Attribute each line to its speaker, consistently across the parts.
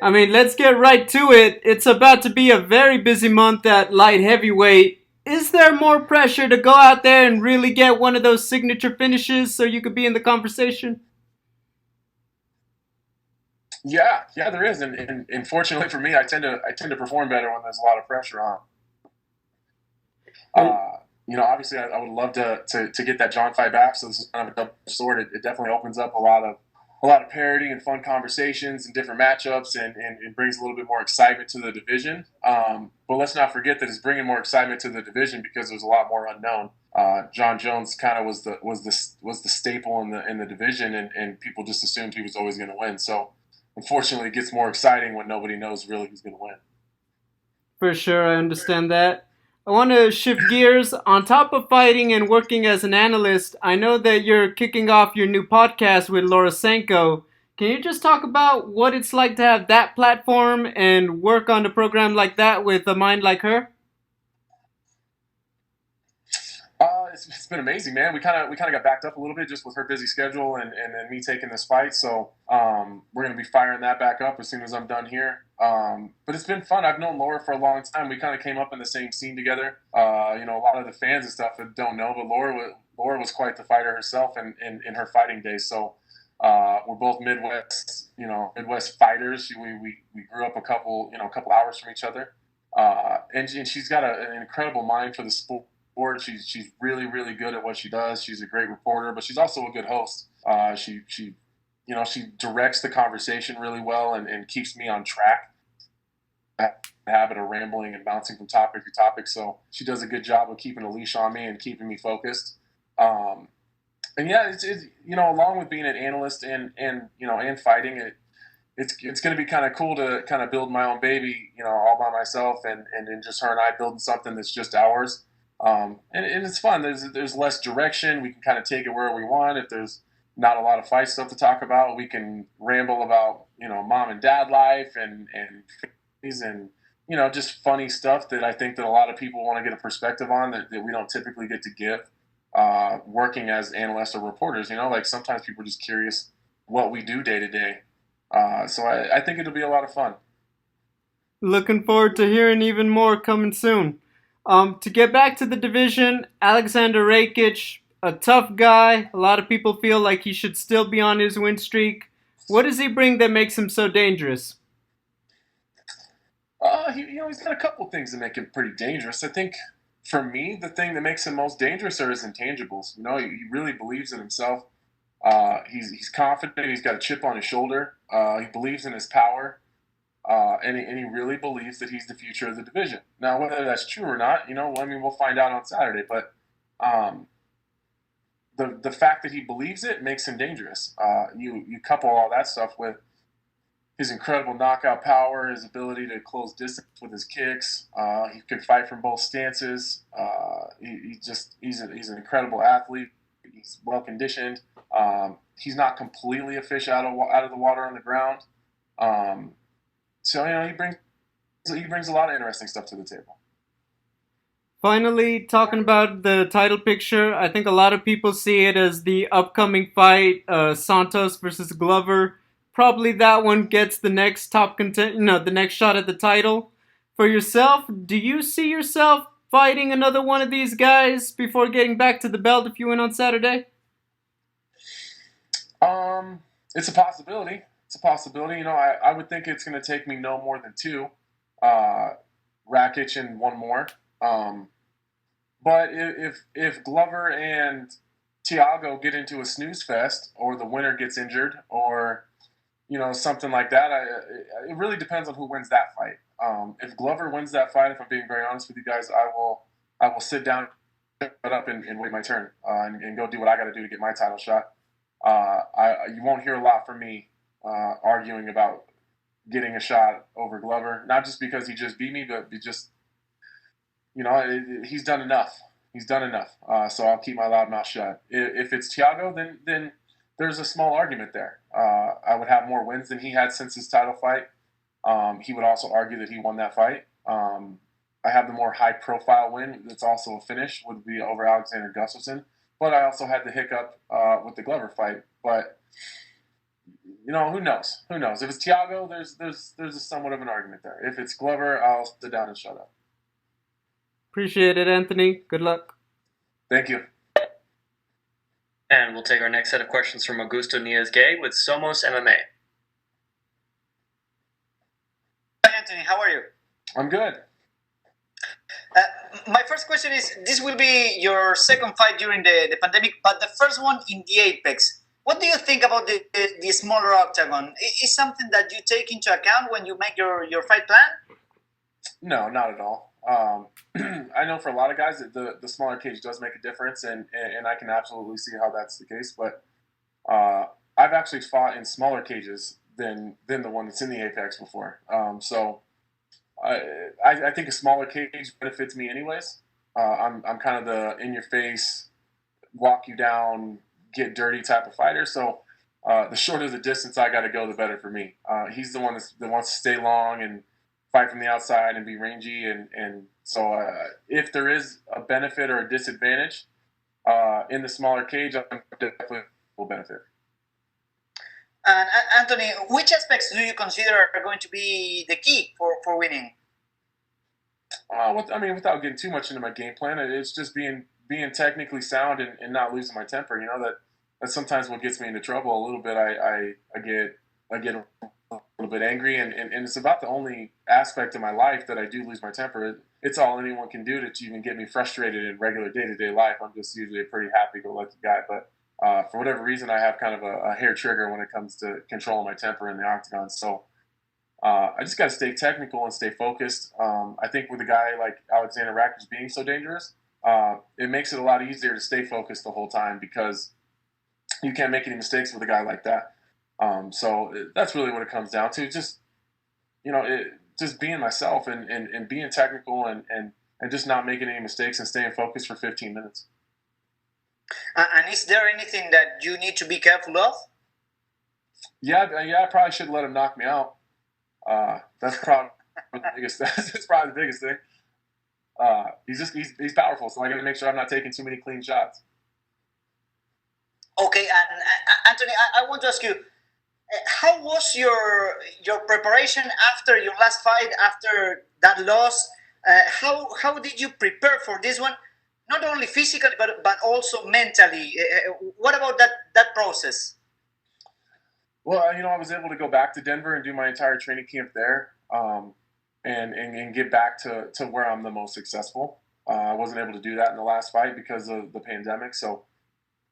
Speaker 1: I mean, let's get right to it. It's about to be a very busy month at light heavyweight. Is there more pressure to go out there and really get one of those signature finishes so you could be in the conversation?
Speaker 2: Yeah, there is, and fortunately for me, I tend to perform better when there's a lot of pressure on.
Speaker 1: And
Speaker 2: Uh, Obviously, I would love to get that John fight back. So this is kind of a double sword. It definitely opens up a lot of parity and fun conversations and different matchups, and it brings a little bit more excitement to the division. But let's not forget that it's bringing more excitement to the division because there's a lot more unknown. Jon Jones kind of was the staple in the division, and people just assumed he was always going to win. So unfortunately, it gets more exciting when nobody knows really who's going to win.
Speaker 1: for sure, I understand that. I want to shift gears. On top of fighting and working as an analyst, I know that you're kicking off your new podcast with Laura Sanko. Can you just talk about what it's like to have that platform and work on a program like that with a mind like her?
Speaker 2: It's been amazing, man. We kind of got backed up a little bit just with her busy schedule and then me taking this fight. So we're gonna be firing that back up as soon as I'm done here. But it's been fun. I've known Laura for a long time. We kind of came up in the same scene together. A lot of the fans and stuff that don't know, but Laura was quite the fighter herself in her fighting days. So we're both Midwest fighters. We grew up a couple hours from each other. And she's got an incredible mind for the sport. She's really really good at what she does. She's a great reporter, but she's also a good host. She directs the conversation really well and keeps me on track. The habit of rambling and bouncing from topic to topic, so she does a good job of keeping a leash on me and keeping me focused. Um, and yeah, it's along with being an analyst and fighting it's going to be kind of cool to kind of build my own baby, all by myself, and then just her and I building something that's just ours. And it's fun. There's less direction. We can kind of take it where we want. If there's not a lot of fight stuff to talk about, we can ramble about mom and dad life and families and just funny stuff that I think that a lot of people want to get a perspective on that we don't typically get to give. Working as analysts or reporters, like sometimes people are just curious what we do day to day. So I think it'll be a lot of fun.
Speaker 1: Looking forward to hearing even more coming soon. To get back to the division, Alexander Rakic, a tough guy. A lot of people feel like he should still be on his win streak. What does he bring that makes him so dangerous?
Speaker 2: He's got a couple things that make him pretty dangerous. I think for me, the thing that makes him most dangerous are his intangibles. He really believes in himself. He's confident. He's got a chip on his shoulder. He believes in his power, and he really believes that he's the future of the division. Now, whether that's true or not, I mean, we'll find out on Saturday. But um, the fact that he believes it makes him dangerous. You couple all that stuff with his incredible knockout power, his ability to close distance with his kicks. He can fight from both stances. He's an incredible athlete. He's well conditioned. He's not completely a fish out of the water on the ground. So he brings a lot of interesting stuff to the table.
Speaker 1: Finally, talking about the title picture, I think a lot of people see it as the upcoming fight, Santos versus Glover. Probably that one gets the next top content, the next shot at the title. For yourself, do you see yourself fighting another one of these guys before getting back to the belt if you win on Saturday?
Speaker 2: It's a possibility. It's a possibility. I would think it's going to take me no more than two, uh, Rakic and one more. Um, but if Glover and Tiago get into a snooze fest, or the winner gets injured, or something like that, it really depends on who wins that fight. If Glover wins that fight, if I'm being very honest with you guys, I will sit down, shut up, and wait my turn, and go do what I got to do to get my title shot. You won't hear a lot from me arguing about getting a shot over Glover, not just because he just beat me, but just he's done enough. He's done enough. So I'll keep my loud mouth shut. If it's Thiago, then there's a small argument there. I would have more wins than he had since his title fight. He would also argue that he won that fight. I have the more high profile win that's also a finish, would be over Alexander Gustafsson. But I also had the hiccup with the Glover fight. But Who knows? Who knows? If it's Thiago, there's a somewhat of an argument there. If it's Glover, I'll sit down and shut up.
Speaker 1: Appreciate it, Anthony. Good luck.
Speaker 2: Thank you.
Speaker 3: And we'll take our next set of questions from Augusto Niez-Gay with Somos MMA.
Speaker 4: Hi, Anthony. How are you?
Speaker 2: I'm good.
Speaker 4: My first question is, this will be your second fight during the pandemic, but the first one in the Apex. What do you think about the smaller Octagon? Is something that you take into account when you make your fight plan?
Speaker 2: No, not at all. I know for a lot of guys that the smaller cage does make a difference, and I can absolutely see how that's the case. But I've actually fought in smaller cages than the one that's in the Apex before. So I think a smaller cage benefits me anyways. I'm kind of the in your face, walk you down, get dirty type of fighter. So the shorter the distance I got to go, the better for me. He's the one that wants to stay long and fight from the outside and be rangy. And so if there is a benefit or a disadvantage in the smaller cage, I definitely will benefit.
Speaker 4: And Anthony, which aspects do you consider are going to be the key for winning?
Speaker 2: Without getting too much into my game plan, it's just being technically sound and not losing my temper. That's sometimes what gets me into trouble a little bit. I get a little bit angry, and it's about the only aspect of my life that I do lose my temper. It's all anyone can do to even get me frustrated in regular day-to-day life. I'm just usually a pretty happy-go-lucky guy, but for whatever reason, I have kind of a hair trigger when it comes to controlling my temper in the octagon. So I just got to stay technical and stay focused. I think with a guy like Alexander Rakic being so dangerous, it makes it a lot easier to stay focused the whole time because you can't make any mistakes with a guy like that. So that's really what it comes down to. Just just being myself and being technical and just not making any mistakes and staying focused for 15 minutes.
Speaker 4: And is there anything that you need to be careful of?
Speaker 2: Yeah, I probably shouldn't let him knock me out. That's probably the biggest. That's probably the biggest thing. He's powerful, so I got to make sure I'm not taking too many clean shots.
Speaker 4: Okay, and Anthony, I want to ask you, how was your preparation after your last fight, after that loss? How did you prepare for this one? Not only physically, but also mentally. What about that process?
Speaker 2: Well, I was able to go back to Denver and do my entire training camp there, and get back to where I'm the most successful. I wasn't able to do that in the last fight because of the pandemic, so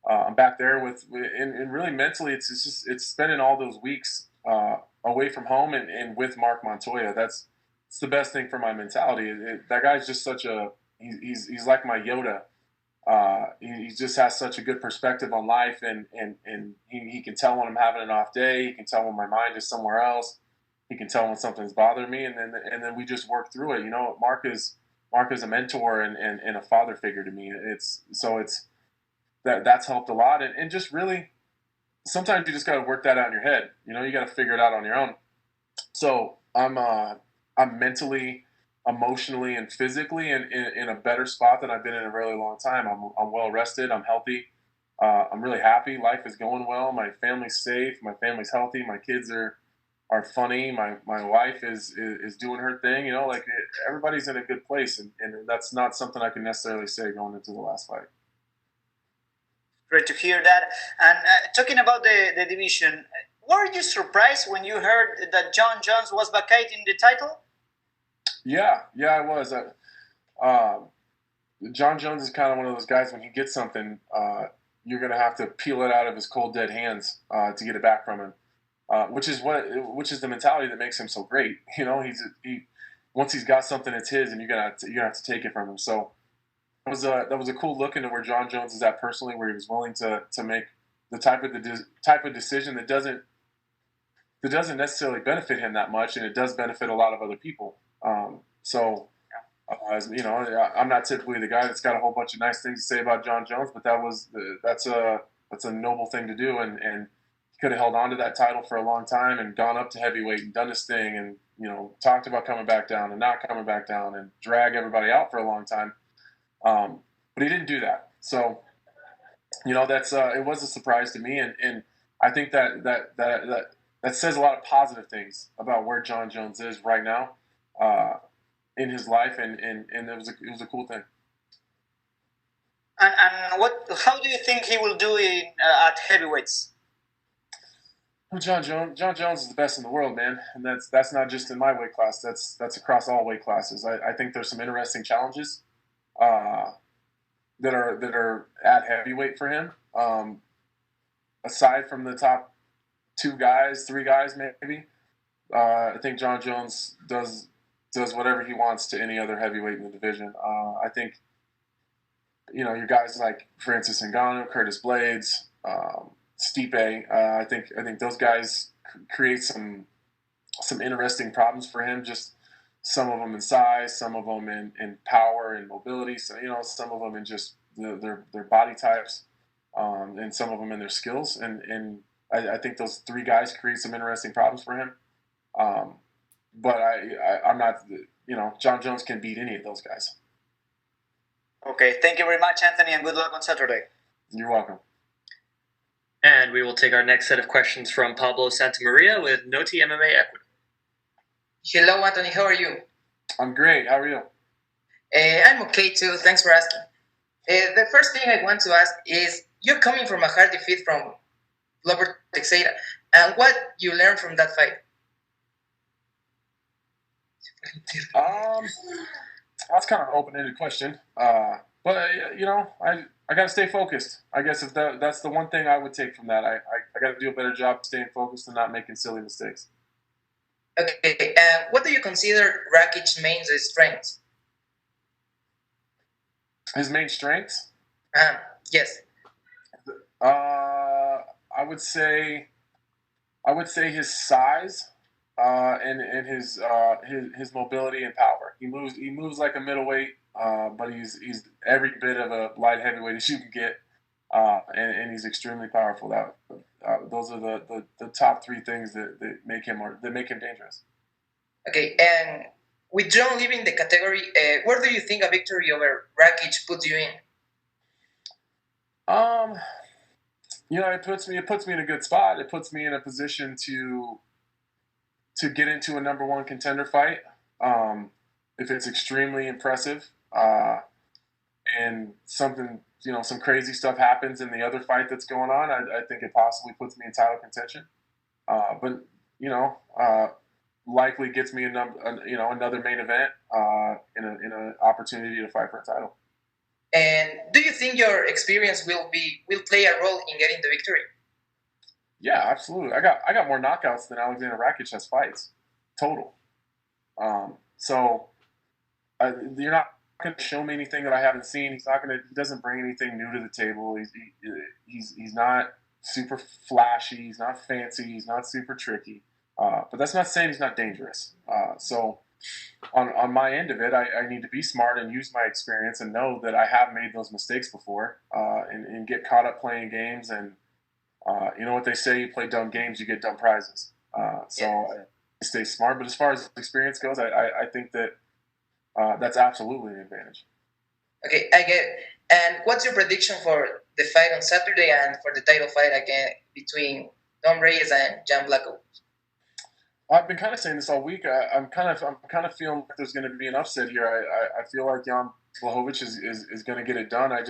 Speaker 2: I'm back there and really mentally, it's spending all those weeks away from home and with Mark Montoya. It's the best thing for my mentality. That guy's just he's like my Yoda. He just has such a good perspective on life, and he can tell when I'm having an off day. He can tell when my mind is somewhere else. He can tell when something's bothering me, and then we just work through it. Mark is a mentor and a father figure to me. That's helped a lot, and just really sometimes you just got to work that out in your head. You got to figure it out on your own. So I'm mentally, emotionally, and physically in a better spot than I've been in a really long time. I'm well rested. I'm healthy. I'm really happy. Life is going well. My family's safe. My family's healthy. My kids are funny. My wife is doing her thing. Everybody's in a good place, and that's not something I can necessarily say going into the last fight.
Speaker 4: Great to hear that. And talking about the division, were you surprised when you heard that Jon Jones was vacating the title?
Speaker 2: Yeah, I was. Jon Jones is kind of one of those guys, when he gets something, you're going to have to peel it out of his cold, dead hands to get it back from him, which is the mentality that makes him so great. Once he's got something, it's his, and you're gonna have to take it from him. So that was a cool look into where Jon Jones is at personally, where he was willing to make the type of decision that doesn't necessarily benefit him that much, and it does benefit a lot of other people. I'm not typically the guy that's got a whole bunch of nice things to say about Jon Jones, but that's a noble thing to do, and he could have held on to that title for a long time and gone up to heavyweight and done his thing, and talked about coming back down and not coming back down and drag everybody out for a long time. But he didn't do that. So, it was a surprise to me, and I think that that says a lot of positive things about where Jon Jones is right now in his life, and it was a cool thing.
Speaker 4: And how do you think he will do at heavyweights?
Speaker 2: Well, Jon Jones is the best in the world, man, and that's not just in my weight class. That's across all weight classes. I think there's some interesting challenges that are at heavyweight for him. Aside from the top 2 guys, 3 guys, maybe, I think Jon Jones does whatever he wants to any other heavyweight in the division. I think, your guys like Francis Ngannou, Curtis Blades, Stipe. I think those guys create some interesting problems for him. Just some of them in size, some of them in power and mobility. So some of them in just their body types, and some of them in their skills. And I think those 3 guys create some interesting problems for him. But I'm not. Jon Jones can beat any of those guys.
Speaker 4: Okay, thank you very much, Anthony, and good luck on Saturday.
Speaker 2: You're welcome.
Speaker 3: And we will take our next set of questions from Pablo Santamaria with Noti MMA Equity.
Speaker 5: Hello, Anthony. How are you?
Speaker 2: I'm great. How are you?
Speaker 5: I'm okay too. Thanks for asking. The first thing I want to ask is, you're coming from a hard defeat from Glover Teixeira, and what you learned from that fight?
Speaker 2: That's kind of an open-ended question. But I got to stay focused. I guess if that's the one thing I would take from that, I got to do a better job staying focused and not making silly mistakes.
Speaker 5: Okay, what do you consider Rakic's main strengths?
Speaker 2: His main strengths?
Speaker 5: Yes.
Speaker 2: I would say his size, and his mobility and power. He moves like a middleweight, but he's every bit of a light heavyweight as you can get, and he's extremely powerful. Those are the top 3 things that make him dangerous.
Speaker 5: Okay, and with Jon leaving the category, where do you think a victory over Rakic puts you in?
Speaker 2: It puts me in a good spot. It puts me in a position to get into a number 1 contender fight. If it's extremely impressive, and something, some crazy stuff happens in the other fight that's going on, I think it possibly puts me in title contention. But likely gets me another main event, in an opportunity to fight for a title.
Speaker 5: And do you think your experience will play a role in getting the victory?
Speaker 2: Yeah, absolutely. I got more knockouts than Alexander Rakic has fights total. So you're not going to show me anything that I haven't seen. He doesn't bring anything new to the table. He's not super flashy. He's not fancy. He's not super tricky. But that's not saying he's not dangerous. So on my end of it, I need to be smart and use my experience and know that I have made those mistakes before, and get caught up playing games. And you know what they say, you play dumb games, you get dumb prizes. I stay smart. But as far as experience goes, I think that that's absolutely an advantage.
Speaker 5: Okay, I get it. And what's your prediction for the fight on Saturday and for the title fight again between Dom Reyes and Jan Blachowicz?
Speaker 2: I've been kind of saying this all week. I'm kind of feeling like there's going to be an upset here. I feel like Jan Blachowicz is going to get it done. I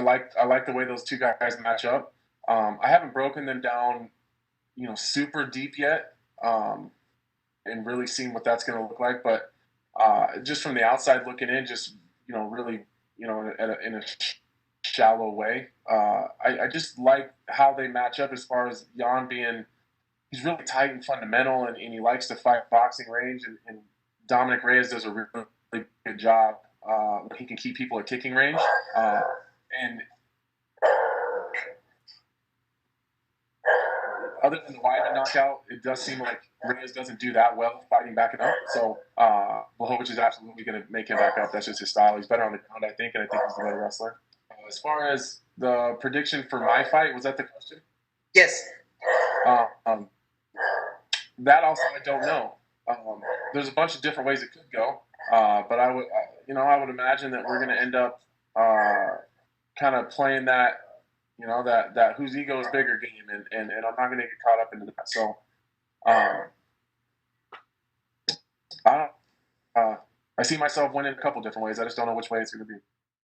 Speaker 2: like the way those 2 guys match up. I haven't broken them down, super deep yet, and really seen what that's going to look like. But just from the outside looking in, just really in a shallow way, I just like how they match up as far as Jan being. He's really tight and fundamental, and he likes to fight boxing range. And Dominic Reyes does a really good job. He can keep people at kicking range. And other than the Weidman knockout, it does seem like Reyes doesn't do that well fighting backing up. So Blachowicz is absolutely going to make him back up. That's just his style. He's better on the ground, I think, and I think he's a better wrestler. As far as the prediction for my fight, was that the question?
Speaker 5: Yes.
Speaker 2: That also I don't know. There's a bunch of different ways it could go, but I would imagine that we're going to end up kind of playing that whose ego is bigger game, and I'm not going to get caught up into that. So I see myself winning a couple different ways. I just don't know which way it's going to be.